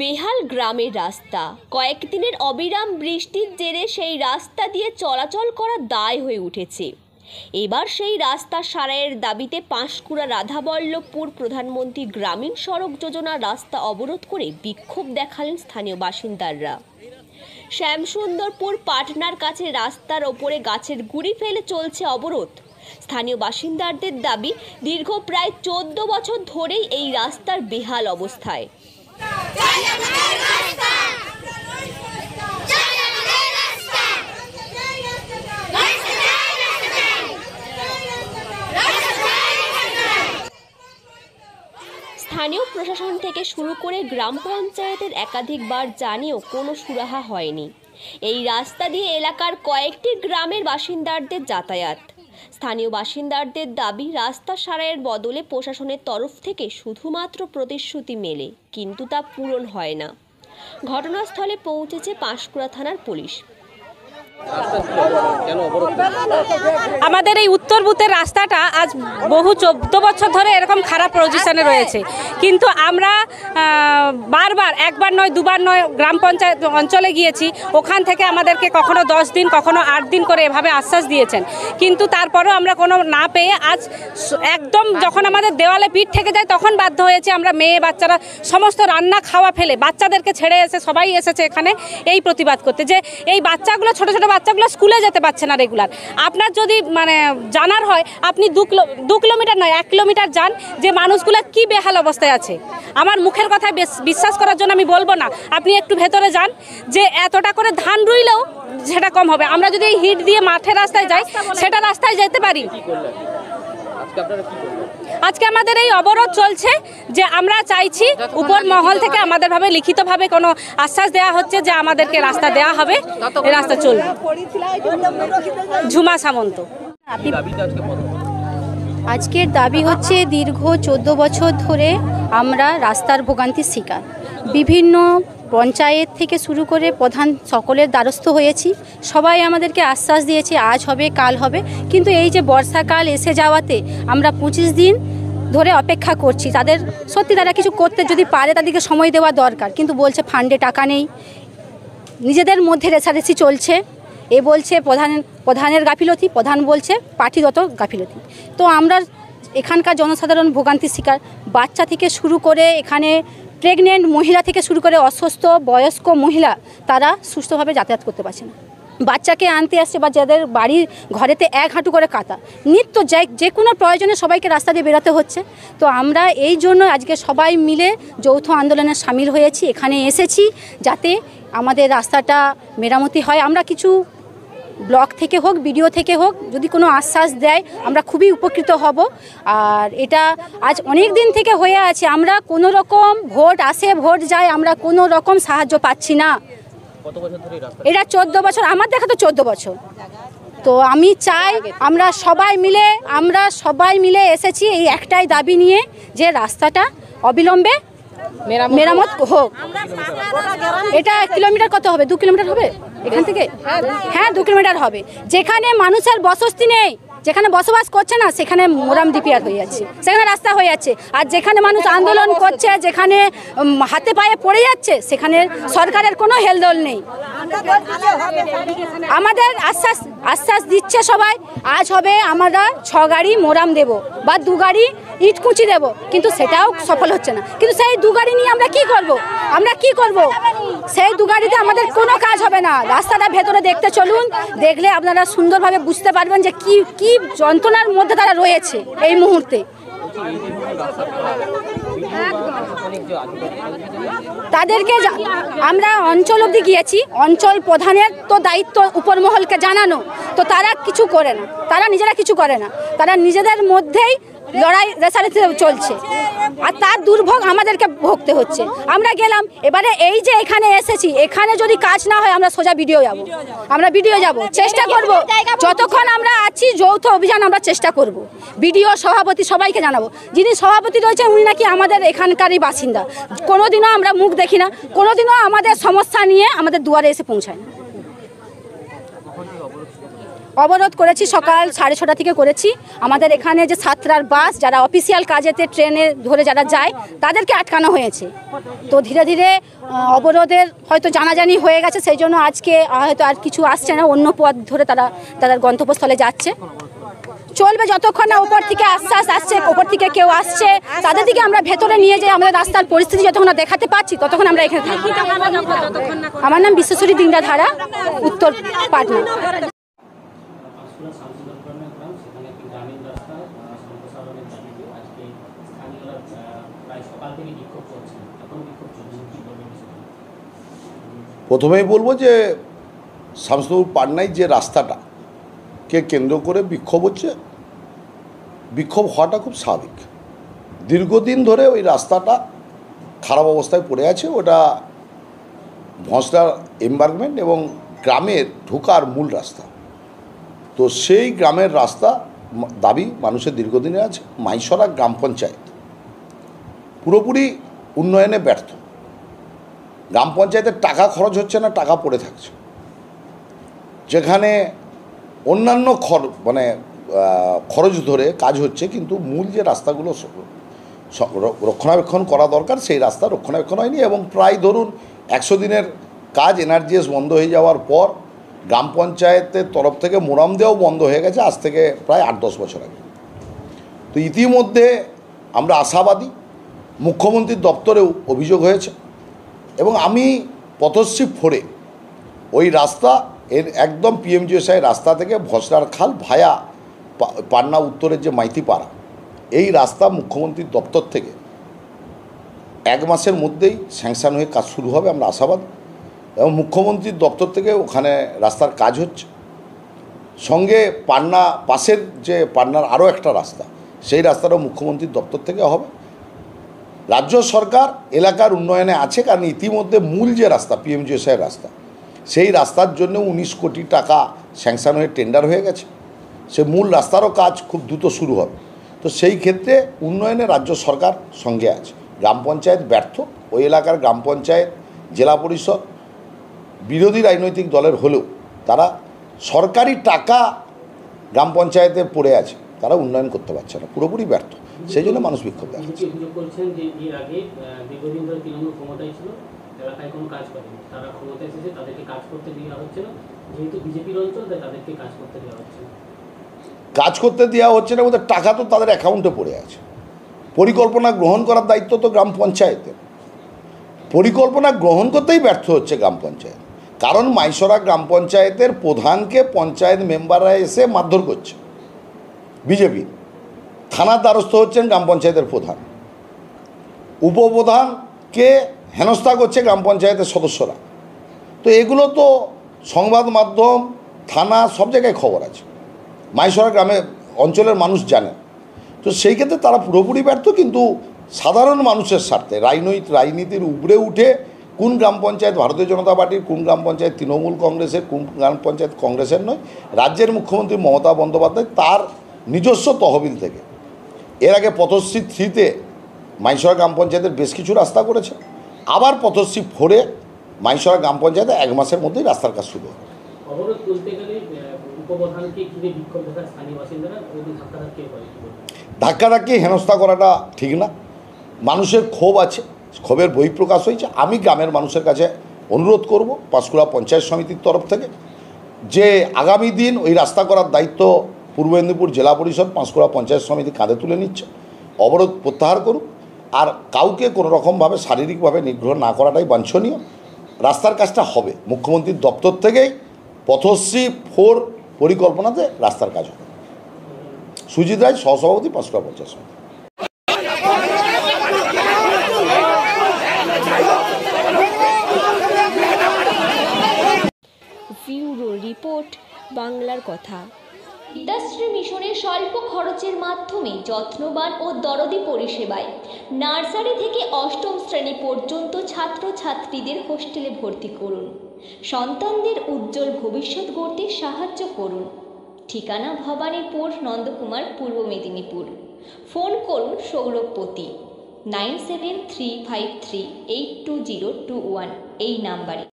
বেহাল গ্রামের রাস্তা। কয়েকদিনের অবিরাম বৃষ্টির জেরে সেই রাস্তা দিয়ে চলাচল করা দায় হয়ে উঠেছে। এবার সেই রাস্তা সারাইয়ের দাবিতে পাঁশকুড়া রাধাবল্লভপুর প্রধানমন্ত্রী গ্রামীণ সড়ক যোজনার রাস্তা অবরোধ করে বিক্ষোভ দেখালেন স্থানীয় বাসিন্দারা। শ্যামসুন্দরপুর পাটনার কাছে রাস্তার ওপরে গাছের গুঁড়ি ফেলে চলছে অবরোধ। স্থানীয় বাসিন্দাদের দাবি, দীর্ঘ প্রায় 14 বছর ধরেই এই রাস্তার বেহাল অবস্থায়। স্থানীয় প্রশাসন থেকে শুরু করে গ্রাম পঞ্চায়েতের একাধিকবার জানিয়েও কোনো সুরাহা হয়নি। এই রাস্তা দিয়ে এলাকার কয়েকটি গ্রামের বাসিন্দাদের যাতায়াত। স্থানীয় বাসিন্দাদের দাবি, রাস্তা সারাইয়ের বদলে প্রশাসনের তরফ থেকে শুধুমাত্র প্রতিশ্রুতি মেলে, কিন্তু তা পূরণ হয় না। ঘটনাস্থলে পৌঁছেছে পাঁশকুড়া থানার পুলিশ। আমাদের এই উত্তর বুথের রাস্তাটা আজ বহু 14 বছর ধরে এরকম খারাপ পজিশনে রয়েছে, কিন্তু আমরা বারবার, একবার নয় দুবার নয়, গ্রাম পঞ্চায়েত অঞ্চলে গিয়েছি। ওখান থেকে আমাদেরকে কখনো 10 দিন কখনো 8 দিন করে এভাবে আশ্বাস দিয়েছেন, কিন্তু তারপরেও আমরা কোনো না পেয়ে আজ একদম যখন আমাদের দেওয়ালে পিঠ থেকে যায় তখন বাধ্য হয়েছে আমরা মেয়ে বাচ্চারা সমস্ত রান্না খাওয়া ফেলে বাচ্চাদেরকে ছেড়ে এসে সবাই এসেছে এখানে এই প্রতিবাদ করতে, যে এই বাচ্চাগুলো ছোট ছোট বাচ্চাগুলো স্কুলে যেতে পারছে না রেগুলার। আপনার যদি জানার হয়, আপনি 2 কিলোমিটার নয় 1 কিলোমিটার যান, যে মানুষগুলো কি বেহাল অবস্থায় আছে। আমার মুখের কথায় বিশ্বাস করার জন্য আমি বলবো না, আপনি একটু ভেতরে যান, যে এতটা করে ধান রুইলেও সেটা কম হবে। আমরা যদি এই হিট দিয়ে মাঠের রাস্তায় যাই, সেটা রাস্তায় যেতে পারি। আজকে আমাদের এই অবরোধ চলছে, যে আমরা চাইছি উপর মহল থেকে আমাদের ভাবে লিখিতভাবে কোনো আশ্বাস দেওয়া হচ্ছে যে আমাদেরকে রাস্তা দেওয়া হবে, এই রাস্তা চলবে। ঝুমা সামন্ত। আজকের দাবি হচ্ছে, দীর্ঘ 14 বছর ধরে আমরা রাস্তার ভোগান্তির শিকার। বিভিন্ন পঞ্চায়েত থেকে শুরু করে প্রধান সকলের দ্বারস্থ হয়েছি। সবাই আমাদেরকে আশ্বাস দিয়েছে আজ হবে কাল হবে, কিন্তু এই যে বর্ষাকাল এসে যাওয়াতে আমরা 25 দিন ধরে অপেক্ষা করছি। তাদের সত্যি তারা কিছু করতে যদি পারে তাদেরকে সময় দেওয়া দরকার, কিন্তু বলছে ফান্ডে টাকা নেই। নিজেদের মধ্যে রেষারেষি চলছে। এ বলছে প্রধানের গাফিলতি, প্রধান বলছে পার্টিগত গাফিলতি। তো আমরা এখানকার জনসাধারণ ভোগান্তির শিকার। বাচ্চা থেকে শুরু করে এখানে প্রেগনেন্ট মহিলা থেকে শুরু করে অসুস্থ বয়স্ক মহিলা, তারা সুস্থভাবে যাতায়াত করতে পারছে না। বাচ্চাকে আনতে আসছে বা যাদের বাড়ির ঘরেতে 1 হাঁটু করে কাটা, নিত্য যে কোনো প্রয়োজনে সবাইকে রাস্তা দিয়ে বেরোতে হচ্ছে। তো আমরা এই জন্য আজকে সবাই মিলে যৌথ আন্দোলনে সামিল হয়েছি, এখানে এসেছি যাতে আমাদের রাস্তাটা মেরামতি হয়। আমরা কিছু ব্লক থেকে হোক, বিডিও থেকে হোক, যদি কোনো আশ্বাস দেয় আমরা খুবই উপকৃত হব। আর এটা আজ অনেক দিন থেকে হয়ে আছে, আমরা কোনো রকম ভোট আসে ভোট যায়, আমরা কোনো রকম সাহায্য পাচ্ছি না। এটা 14 বছর, আমার দেখা তো 14 বছর। তো আমি চাই আমরা সবাই মিলে এসেছি এই একটাই দাবি নিয়ে, যে রাস্তাটা অবিলম্বে মেরামত হোক। এটা 1 কিলোমিটার কত হবে? 2 কিলোমিটার হবে এখান থেকে? হ্যাঁ 2 কিলোমিটার হবে। যেখানে মানুষের বসতি নেই, যেখানে বসবাস করছে না, সেখানে মোরাম ডিপিআর হয়ে যাচ্ছে, সেখানে রাস্তা হয়ে যাচ্ছে। আর যেখানে মানুষ আন্দোলন করছে, যেখানে হাতে পায়ে পড়ে যাচ্ছে, সেখানে সরকারের কোনো হেলদোল নেই। আমাদের আশ্বাস দিচ্ছে সবাই, আজ হবে আমরা 6 গাড়ি মোরাম দেব বা 2 গাড়ি ইটকুচি দেব, কিন্তু সেটাও সফল হচ্ছে না। কিন্তু সেই 2 গাড়ি নিয়ে আমরা কি করব? সেই 2 গাড়িতে আমাদের কোনো কাজ হবে না। রাস্তাটা ভেতরে দেখতে চলুন, দেখলে আপনারা সুন্দরভাবে বুঝতে পারবেন যে কি যন্ত্রণার মধ্যে তারা রয়েছে এই মুহূর্তে। তাদেরকে আমরা অঞ্চল অবধি গিয়েছি, অঞ্চল প্রধানের তো দায়িত্ব উপর মহলকে জানানো, তো তারা কিছু করে না, তারা নিজেরা কিছু করে না, তারা নিজেদের মধ্যেই লড়াই রেষারেষি চলছে। আর তার দুর্ভোগ আমাদেরকে ভোগতে হচ্ছে। আমরা গেলাম, এবারে এই যে এখানে এসেছি, এখানে যদি কাজ না হয় আমরা সোজা ভিডিও যাব, চেষ্টা করব। যতক্ষণ আমরা আছি যৌথ অভিযান আমরা চেষ্টা করব। বিডিও সভাপতি সবাইকে জানাবো। যিনি সভাপতি রয়েছে উনি নাকি আমাদের এখানকারই বাসিন্দা। কোনোদিনও আমরা মুখ দেখি না, কোনোদিনও আমাদের সমস্যা নিয়ে আমাদের দুয়ারে এসে পৌঁছায় না। অবরোধ করেছি, সকাল 6:30 থেকে করেছি। আমাদের এখানে যে সাতরার বাস যারা অফিসিয়াল কাজেতে ট্রেনে ধরে যারা যায় তাদেরকে আটকানো হয়েছে। তো ধীরে ধীরে অবরোধের হয়তো জানাজানি হয়ে গেছে, সেই জন্য আজকে হয়তো আর কিছু আসছে না, অন্য পথ ধরে তারা তাদের গন্তব্যস্থলে যাচ্ছে। চলবে যতক্ষণ না উপর থেকে আশ্বাস আসছে, উপর থেকে কেউ আসছে, তাদের দিকে আমরা ভেতরে নিয়ে যাই। আমাদের রাস্তার পরিস্থিতি যতক্ষণ না দেখাতে পাচ্ছি ততক্ষণ আমরা এখানে থাকি। আমার নাম বিশ্বশ্বরী দিংরা ধারা, উত্তর পাটনা। প্রথমেই বলবো যে শামসুদপুর পাটনায় যে রাস্তাটাকে কেন্দ্র করে বিক্ষোভ হচ্ছে, বিক্ষোভ হওয়াটা খুব স্বাভাবিক। দীর্ঘদিন ধরে ওই রাস্তাটা খারাপ অবস্থায় পড়ে আছে। ওটা ভসড়ার এমবার্কমেন্ট এবং গ্রামের ঢোকার মূল রাস্তা। তো সেই গ্রামের রাস্তা দাবি মানুষের দীর্ঘদিনের আছে। মাইসরা গ্রাম পঞ্চায়েত পুরোপুরি উন্নয়নে ব্যর্থ। গ্রাম পঞ্চায়েতের টাকা খরচ হচ্ছে না, টাকা পড়ে থাকছে। যেখানে অন্যান্য খরচ ধরে কাজ হচ্ছে, কিন্তু মূল যে রাস্তাগুলো রক্ষণাবেক্ষণ করা দরকার সেই রাস্তা রক্ষণাবেক্ষণ হয়নি। এবং প্রায় ধরুন 100 দিনের কাজ এনআরজিএস বন্ধ হয়ে যাওয়ার পর গ্রাম পঞ্চায়েতের তরফ থেকে মোরাম দেওয়াও বন্ধ হয়ে গেছে আজ থেকে প্রায় 8-10 বছর আগে। তো ইতিমধ্যে আমরা আশাবাদী, মুখ্যমন্ত্রীর দপ্তরেও অভিযোগ হয়েছে এবং আমি পথশ্রী ফোরে ওই রাস্তা এর একদম পিএমজিএসআই রাস্তা থেকে ভসড়ার খাল ভায়া পাটনা উত্তরের যে মাইতিপাড়া, এই রাস্তা মুখ্যমন্ত্রীর দপ্তর থেকে 1 মাসের মধ্যেই স্যাংশন হয়ে কাজ শুরু হবে, আমরা আশাবাদ। এবং মুখ্যমন্ত্রীর দপ্তর থেকে ওখানে রাস্তার কাজ হচ্ছে। সঙ্গে পাটনা পাশের যে পাটনার আরও একটা রাস্তা, সেই রাস্তাটাও মুখ্যমন্ত্রীর দপ্তর থেকে হবে। রাজ্য সরকার এলাকার উন্নয়নে আছে, কারণ ইতিমধ্যে মূল যে রাস্তা পিএমজিএসআই রাস্তা, সেই রাস্তার জন্য 19 কোটি টাকা স্যাংশন হয়ে টেন্ডার হয়ে গেছে। সে মূল রাস্তারও কাজ খুব দ্রুত শুরু হবে। তো সেই ক্ষেত্রে উন্নয়নে রাজ্য সরকার সঙ্গে আছে। গ্রাম পঞ্চায়েত ব্যর্থ। ওই এলাকার গ্রাম পঞ্চায়েত, জেলা পরিষদ বিরোধী রাজনৈতিক দলের হলেও তারা সরকারি টাকা গ্রাম পঞ্চায়েতে পড়ে আছে, তারা উন্নয়ন করতে পারছে না, পুরোপুরি ব্যর্থ। সেই জন্য মানুষ বিক্ষোভ দেখাচ্ছে। অভিযোগ করছেন যে এর আগে দীর্ঘদিন ধরে তৃণমূল ক্ষমতায় ছিল, এলাকায় কোনো কাজ করেনি, তারা ক্ষমতায় এসেছে, তাদেরকে কাজ করতে দেওয়া হচ্ছে না। যেহেতু বিজেপির অঞ্চল, তাই তাদেরকে কাজ করতে দেওয়া হচ্ছে না। কাজ করতে দেওয়া হচ্ছে না বলতে টাকা তো তাদের অ্যাকাউন্টে পড়ে আছে। পরিকল্পনা গ্রহণ করার দায়িত্ব তো গ্রাম পঞ্চায়েতের। পরিকল্পনা গ্রহণ করতেই ব্যর্থ হচ্ছে গ্রাম পঞ্চায়েত। কারণ মাইসরা গ্রাম পঞ্চায়েতের প্রধানকে পঞ্চায়েত মেম্বাররা এসে মারধর করছে বিজেপি। থানার দ্বারস্থ হচ্ছেন গ্রাম পঞ্চায়েতের প্রধান, উপপ্রধানকে হেনস্থা করছে গ্রাম পঞ্চায়েতের সদস্যরা। তো এগুলো তো সংবাদ মাধ্যম, থানা সব জায়গায় খবর আছে, মাইসরা গ্রামে অঞ্চলের মানুষ জানে। তো সেই ক্ষেত্রে তারা পুরোপুরি ব্যর্থ। কিন্তু সাধারণ মানুষের স্বার্থে রাজনীতির উপরে উঠে কোন গ্রাম পঞ্চায়েত ভারতীয় জনতা পার্টির, কোন গ্রাম পঞ্চায়েত তৃণমূল কংগ্রেসের, কোন গ্রাম পঞ্চায়েত কংগ্রেসের নয়, রাজ্যের মুখ্যমন্ত্রী মমতা বন্দ্যোপাধ্যায় তার নিজস্ব তহবিল থেকে এর আগে পথশ্রী 3-তে মাইসরা গ্রাম পঞ্চায়েতের বেশ কিছু রাস্তা করেছে। আবার পথশ্রী 4-এ মাইসরা গ্রাম পঞ্চায়েতে 1 মাসের মধ্যেই রাস্তার কাজ শুরু হবে। অবরোধ তুলতে গেলে উপপ্রধানকে ঘিরে বিক্ষোভ দেখার স্থানীয় বাসিন্দারা ধাক্কাধাক্কি হেনস্থা করাটা ঠিক না। মানুষের ক্ষোভ আছে, ক্ষোভের বহিঃপ্রকাশ হয়েছে। আমি গ্রামের মানুষের কাছে অনুরোধ করব পাঁশকুড়া পঞ্চায়েত সমিতির তরফ থেকে যে আগামী দিন ওই রাস্তা করার দায়িত্ব পূর্ব মেদিনীপুর জেলা পরিষদ পাঁশকুড়া পঞ্চায়েত সমিতি কাঁধে তুলে নিচ্ছে। অবরোধ প্রত্যাহার করুক, আর কাউকে কোনো রকমভাবে শারীরিকভাবে নিগ্রহ না করাটাই বাঞ্ছনীয়। রাস্তার কাজটা হবে, মুখ্যমন্ত্রীর দপ্তর থেকেই পথশ্রী 4 পরিকল্পনাতে রাস্তার কাজ হবে। সুজিত রায়, সহসভাপতি, পাঁশকুড়া পঞ্চায়েত সমিতি। ব্যুরো রিপোর্ট, বাংলার কথা। বিদ্যাশ্রী মিশনের স্বল্প খরচের মাধ্যমে যত্নবান ও দরদি পরিষেবায় নার্সারি থেকে 8ম শ্রেণী পর্যন্ত ছাত্রছাত্রীদের হোস্টেলে ভর্তি করুন। সন্তানদের উজ্জ্বল ভবিষ্যৎ গড়তে সাহায্য করুন। ঠিকানা ভবানীপুর, নন্দকুমার, পূর্ব মেদিনীপুর। ফোন করুন সৌরভপতি 9735382021 এই নাম্বারে।